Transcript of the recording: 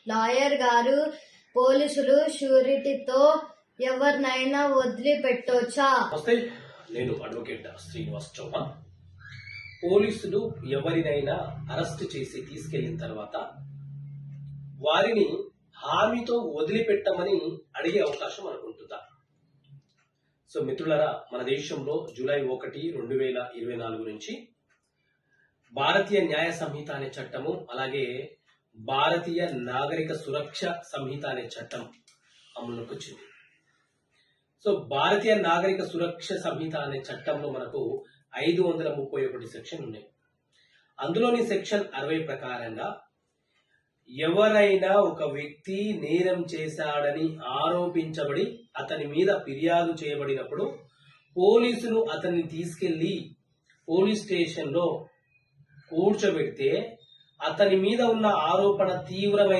Lawyer గారు, పోలీసులు షూరిటీతో ఎవరినైనా వదిలిపెట్టొచ్చా? నమస్తే, నేను అడ్వకేట్ శ్రీనివాస్ చౌహాన్. పోలీసులు ఎవరినైనా అరెస్ట్ చేసి తీసుకెళ్లిన తర్వాత వారిని హామీతో వదిలిపెట్టమని అడిగే అవకాశం అనుకుంటుందా? సో మిత్రులారా, మన దేశంలో జూలై 1, 2024 నుంచి భారతీయ న్యాయ సంహిత అనే చట్టము, అలాగే భారతీయ నాగరిక సురక్ష సంహిత అనే చట్టం అమలులోకి వచ్చింది. సో భారతీయ నాగరిక సురక్ష సంహిత అనే చట్టంలో మనకు 531 సెక్షన్ ఉన్నాయి. అందులోని సెక్షన్ 60 ప్రకారంగా ఎవరైనా ఒక వ్యక్తి నేరం చేశాడని ఆరోపించబడి అతని మీద ఫిర్యాదు చేయబడినప్పుడు పోలీసులు అతన్ని తీసుకెళ్లి పోలీస్ స్టేషన్ లో కూర్చోబెడితే అతని మీద ఉన్న ఆరోపణ తీవ్రమైన